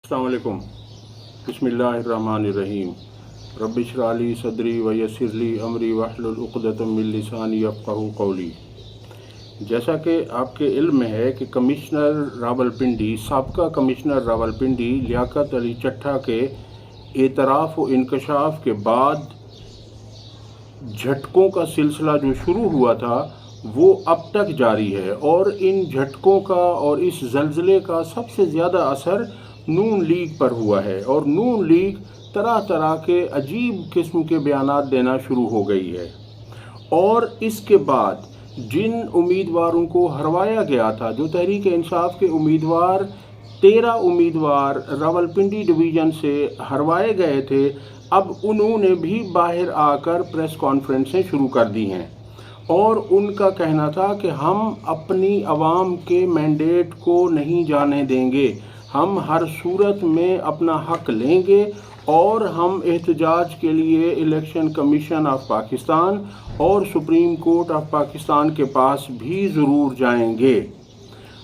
अस्सलाम वालेकुम। बिस्मिल्लाहिर्रहमानिर्रहीम। रब्बि इश्रह ली सदरी व यस्सिर ली अमरी वहलुल उक़दतम मिन लिसानी यफ़क़हू क़ौली। जैसा कि आपके इल्म में है कि कमिश्नर रावलपिंडी, साबका कमिश्नर रावलपिंडी लियाकत अली चट्ठा के एतराफ़ व इंकशाफ के बाद झटकों का सिलसिला जो शुरू हुआ था वो अब तक जारी है, और इन झटकों का और इस ज़लज़ले का सबसे ज़्यादा असर नून लीग पर हुआ है, और नून लीग तरह तरह के अजीब किस्म के बयानात देना शुरू हो गई है। और इसके बाद जिन उम्मीदवारों को हरवाया गया था, जो तहरीक इंसाफ के उम्मीदवार 13 उम्मीदवार रावलपिंडी डिवीज़न से हरवाए गए थे, अब उन्होंने भी बाहर आकर प्रेस कॉन्फ्रेंसें शुरू कर दी हैं, और उनका कहना था कि हम अपनी आवाम के मैंडेट को नहीं जाने देंगे, हम हर सूरत में अपना हक लेंगे, और हम एहतजाज के लिए इलेक्शन कमीशन ऑफ पाकिस्तान और सुप्रीम कोर्ट ऑफ पाकिस्तान के पास भी ज़रूर जाएंगे।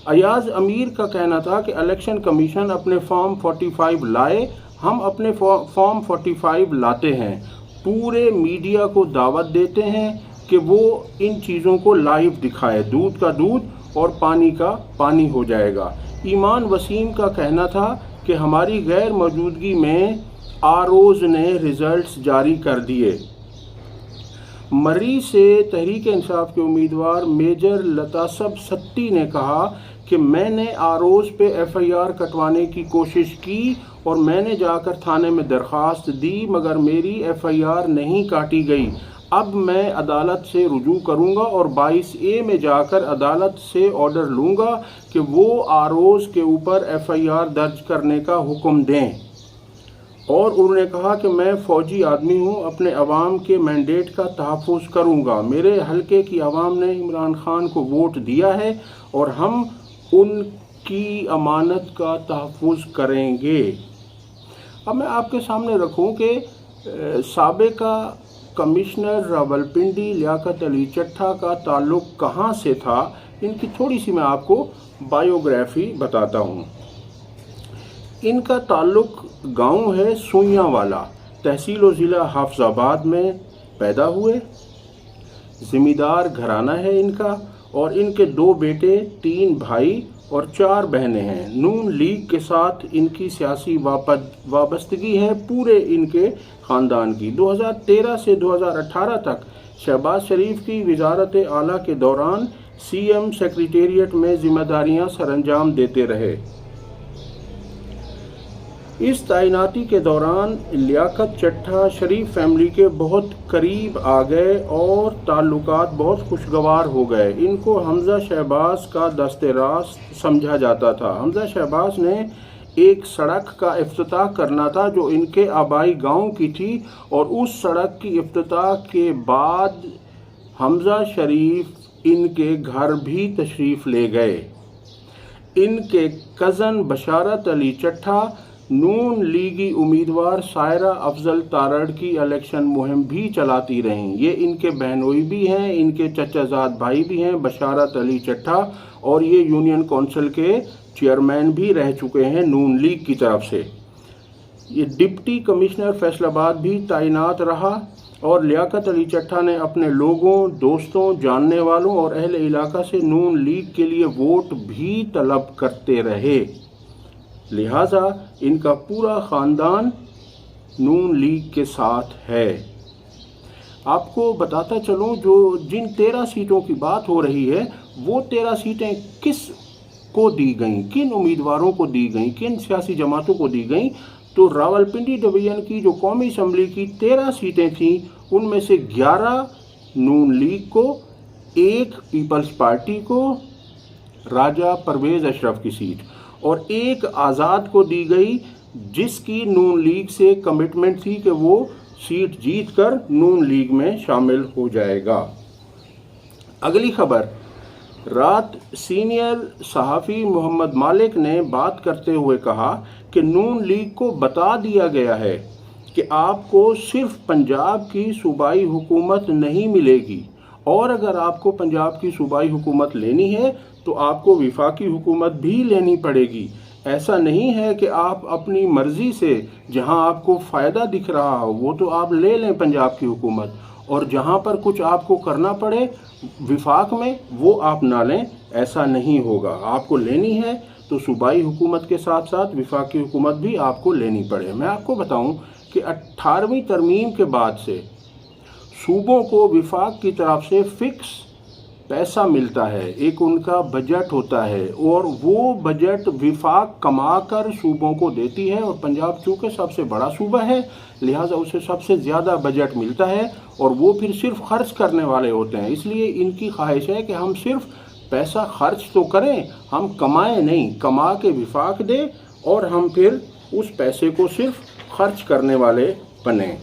अयाज अमीर का कहना था कि इलेक्शन कमीशन अपने फॉर्म 45 लाए, हम अपने फॉर्म 45 लाते हैं, पूरे मीडिया को दावत देते हैं कि वो इन चीज़ों को लाइव दिखाए, दूध का दूध और पानी का पानी हो जाएगा। ईमान वसीम का कहना था कि हमारी गैर मौजूदगी में आरओज़ ने रिज़ल्ट्स जारी कर दिए। मरी से तहरीक इंसाफ के उम्मीदवार मेजर लतासब सत्ती ने कहा कि मैंने आरओज़ पे एफआईआर कटवाने की कोशिश की और मैंने जाकर थाने में दरख्वास्त दी, मगर मेरी एफआईआर नहीं काटी गई। अब मैं अदालत से रुजू करूंगा और 22A में जाकर अदालत से ऑर्डर लूंगा कि वो आरओज़ के ऊपर एफआईआर दर्ज करने का हुक्म दें। और उन्होंने कहा कि मैं फ़ौजी आदमी हूँ, अपने अवाम के मैंडेट का तहफ़्फ़ुज़ करूँगा, मेरे हलके की आवाम ने इमरान खान को वोट दिया है और हम उनकी अमानत का तहफ़्फ़ुज़ करेंगे। अब मैं आपके सामने रखूँ कि साबिका कमिश्नर रावलपिंडी लियाकत अली चट्ठा का ताल्लुक़ कहाँ से था, इनकी थोड़ी सी मैं आपको बायोग्राफी बताता हूँ। इनका ताल्लुक़ गांव है सुइयाँवाला, तहसील व ज़िला हाफिज़ाबाद में पैदा हुए। ज़मींदार घराना है इनका, और इनके 2 बेटे, 3 भाई और 4 बहनें हैं। नून लीग के साथ इनकी सियासी वाबस्तगी है पूरे इनके ख़ानदान की। 2013 से 2018 तक शहबाज शरीफ की वज़ारत आला के दौरान CM सेक्रेटेरिएट में ज़िम्मेदारियां सरअंजाम देते रहे। इस तैनाती के दौरान लियाकत चट्ठा शरीफ फैमिली के बहुत करीब आ गए और ताल्लुकात बहुत खुशगवार हो गए। इनको हमज़ा शहबाज का दस्ते रास्त समझा जाता था। हमज़ा शहबाज ने एक सड़क का इफ्तिताह करना था जो इनके आबाई गांव की थी, और उस सड़क की इफ्तिताह के बाद हमज़ा शरीफ इनके घर भी तशरीफ़ ले गए। इनके कज़न बशारत अली चट्ठा नून लीगी उम्मीदवार सायरा अफजल तारड़ की इलेक्शन मुहिम भी चलाती रहीं। ये इनके बहनोई भी हैं, इनके चचाजाद भाई भी हैं बशारत अली चट्ठा, और ये यूनियन काउंसिल के चेयरमैन भी रह चुके हैं नून लीग की तरफ से। ये डिप्टी कमिश्नर फैसलाबाद भी तैनात रहा, और लियाकत अली चट्ठा ने अपने लोगों, दोस्तों, जानने वालों और अहले इलाका से नून लीग के लिए वोट भी तलब करते रहे। लिहाजा इनका पूरा ख़ानदान नून लीग के साथ है। आपको बताता चलूँ, जो जिन 13 सीटों की बात हो रही है, वो 13 सीटें किस को दी गईं, किन उम्मीदवारों को दी गईं, किन सियासी जमातों को दी गईं। तो रावलपिंडी डिवीज़न की जो कौमी असम्बली की 13 सीटें थीं, उनमें से 11 नून लीग को, 1 पीपल्स पार्टी को, राजा परवेज़ अशरफ की सीट, और 1 आज़ाद को दी गई, जिसकी नून लीग से कमिटमेंट थी कि वो सीट जीतकर नून लीग में शामिल हो जाएगा। अगली खबर, रात सीनियर सहाफ़ी मोहम्मद मालिक ने बात करते हुए कहा कि नून लीग को बता दिया गया है कि आपको सिर्फ पंजाब की सूबाई हुकूमत नहीं मिलेगी, और अगर आपको पंजाब की सूबाई हुकूमत लेनी है तो आपको विफाकी हुकूमत भी लेनी पड़ेगी। ऐसा नहीं है कि आप अपनी मर्ज़ी से जहां आपको फ़ायदा दिख रहा हो वो तो आप ले लें पंजाब की हुकूमत, और जहां पर कुछ आपको करना पड़े विफाक में वो आप ना लें। ऐसा नहीं होगा। आपको लेनी है तो सूबाई हुकूमत के साथ साथ विफाकी हुकूमत भी आपको लेनी पड़े। मैं आपको बताऊं कि 18वीं तरमीम के बाद से सूबों को विफाक की तरफ से फिक्स पैसा मिलता है, एक उनका बजट होता है, और वो बजट विफाक कमा कर सूबों को देती है। और पंजाब चूँकि सबसे बड़ा सूबा है लिहाजा उसे सबसे ज़्यादा बजट मिलता है, और वो फिर सिर्फ खर्च करने वाले होते हैं। इसलिए इनकी ख्वाहिश है कि हम सिर्फ पैसा खर्च तो करें, हम कमाएं नहीं, कमा के विफाक दे और हम फिर उस पैसे को सिर्फ खर्च करने वाले बने।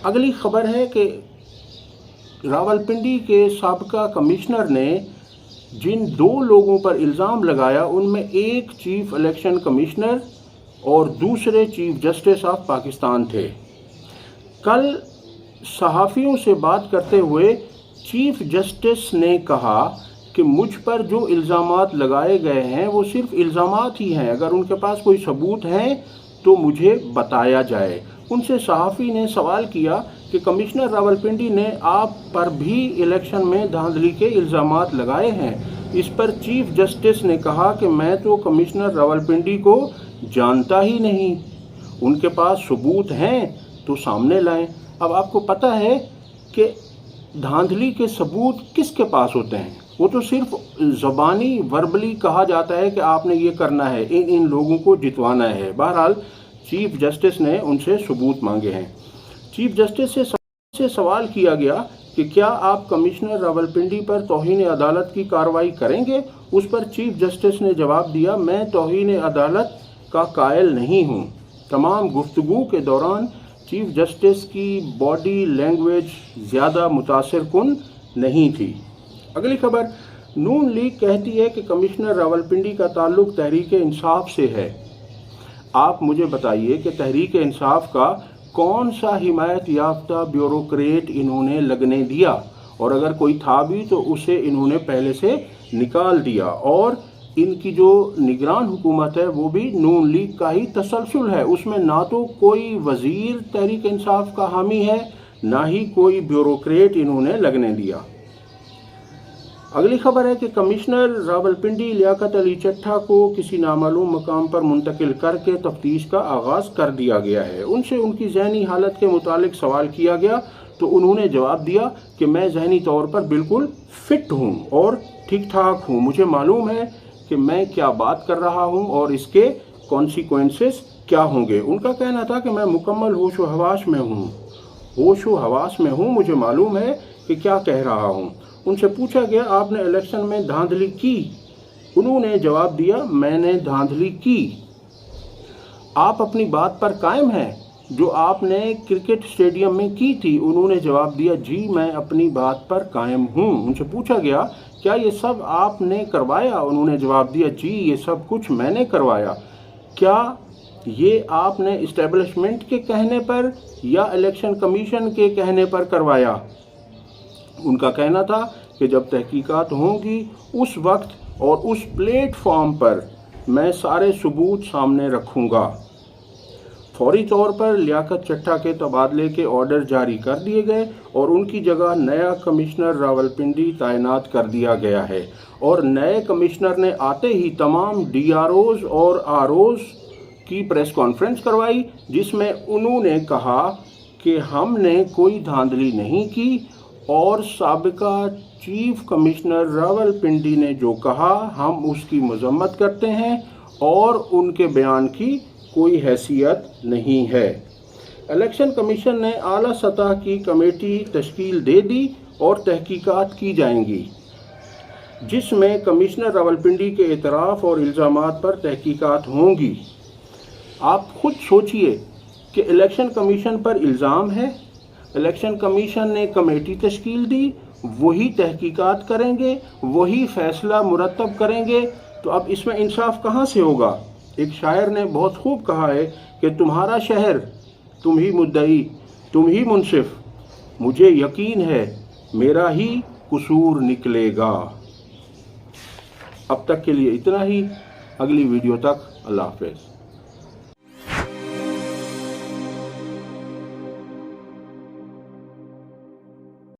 अगली खबर है कि रावलपिंडी के साबका कमिश्नर ने जिन 2 लोगों पर इल्ज़ाम लगाया उनमें एक चीफ इलेक्शन कमिश्नर और दूसरे चीफ जस्टिस ऑफ पाकिस्तान थे। कल सहाफ़ियों से बात करते हुए चीफ जस्टिस ने कहा कि मुझ पर जो इल्ज़ामात लगाए गए हैं वो सिर्फ इल्ज़ामात ही हैं, अगर उनके पास कोई सबूत हैं तो मुझे बताया जाए। उनसे सहाफ़ी ने सवाल किया कि कमिश्नर रावलपिंडी ने आप पर भी इलेक्शन में धांधली के इल्ज़ामात लगाए हैं। इस पर चीफ जस्टिस ने कहा कि मैं तो कमिश्नर रावलपिंडी को जानता ही नहीं, उनके पास सबूत हैं तो सामने लाएं। अब आपको पता है कि धांधली के सबूत किसके पास होते हैं? वो तो सिर्फ ज़बानी वर्बली कहा जाता है कि आपने ये करना है, इन लोगों को जितवाना है। बहरहाल चीफ जस्टिस ने उनसे सबूत मांगे हैं। चीफ जस्टिस से सवाल किया गया कि क्या आप कमिश्नर रावलपिंडी पर तौहीन अदालत की कार्रवाई करेंगे? उस पर चीफ जस्टिस ने जवाब दिया, मैं तौहीन अदालत का कायल नहीं हूँ। तमाम गुफ्तगू के दौरान चीफ जस्टिस की बॉडी लैंग्वेज ज़्यादा मुतासिर कुन नहीं थी। अगली खबर, नून लीग कहती है कि कमिश्नर रावलपिंडी का ताल्लुक तहरीक इंसाफ से है। आप मुझे बताइए कि तहरीक इंसाफ का कौन सा हिमायत याफ्ता ब्यूरोक्रेट इन्होंने लगने दिया, और अगर कोई था भी तो उसे इन्होंने पहले से निकाल दिया, और इनकी जो निगरान हुकूमत है वो भी नून लीग का ही तसलसल है। उसमें ना तो कोई वज़ीर तहरीक इंसाफ का हामी है, ना ही कोई ब्यूरोक्रेट इन्होंने लगने दिया। अगली खबर है कि कमिश्नर रावलपिंडी लियाकत अली चट्ठा को किसी नामालूम मकाम पर मुंतकिल करके तफ्तीश का आगाज़ कर दिया गया है। उनसे उनकी जहनी हालत के मुतालिक सवाल किया गया तो उन्होंने जवाब दिया कि मैं जहनी तौर पर बिल्कुल फ़िट हूँ और ठीक ठाक हूँ, मुझे मालूम है कि मैं क्या बात कर रहा हूँ और इसके कॉन्सिक्वेंसेस क्या होंगे। उनका कहना था कि मैं मुकम्मल होश व हवास में हूँ, मुझे मालूम है कि क्या कह रहा हूँ। उनसे पूछा गया, आपने इलेक्शन में धांधली की? उन्होंने जवाब दिया, मैंने धांधली की। आप अपनी बात पर कायम हैं जो आपने क्रिकेट स्टेडियम में की थी? उन्होंने जवाब दिया, जी मैं अपनी बात पर कायम हूँ। उनसे पूछा गया, क्या ये सब आपने करवाया? उन्होंने जवाब दिया, जी ये सब कुछ मैंने करवाया। क्या ये आपने इस्टेब्लिशमेंट के कहने पर या इलेक्शन कमीशन के कहने पर करवाया? उनका कहना था कि जब तहकीकात होंगी उस वक्त और उस प्लेटफॉर्म पर मैं सारे सबूत सामने रखूँगा। फौरी तौर पर लियाकत चट्ठा के तबादले के ऑर्डर जारी कर दिए गए और उनकी जगह नया कमिश्नर रावलपिंडी तैनात कर दिया गया है। और नए कमिश्नर ने आते ही तमाम DROs और ROs की प्रेस कॉन्फ्रेंस करवाई जिसमें उन्होंने कहा कि हमने कोई धांधली नहीं की और साबिका चीफ कमिश्नर रावलपिंडी ने जो कहा हम उसकी मजम्मत करते हैं और उनके बयान की कोई हैसियत नहीं है। इलेक्शन कमीशन ने आला सतह की कमेटी तश्कील दे दी और तहकीकात की जाएंगी जिसमें कमिश्नर रावलपिंडी के एतराफ़ और इल्ज़ामात पर तहकीकात होंगी। आप खुद सोचिए कि इलेक्शन कमीशन पर इल्ज़ाम है, इलेक्शन कमीशन ने कमेटी तश्कील दी, वही तहकीकात करेंगे, वही फैसला मुरतब करेंगे, तो अब इसमें इंसाफ कहाँ से होगा? एक शायर ने बहुत खूब कहा है कि तुम्हारा शहर, तुम ही मुद्दई, तुम ही मुनसिफ, मुझे यकीन है मेरा ही कसूर निकलेगा। अब तक के लिए इतना ही। اگلی ویڈیو تک اللہ حافظ.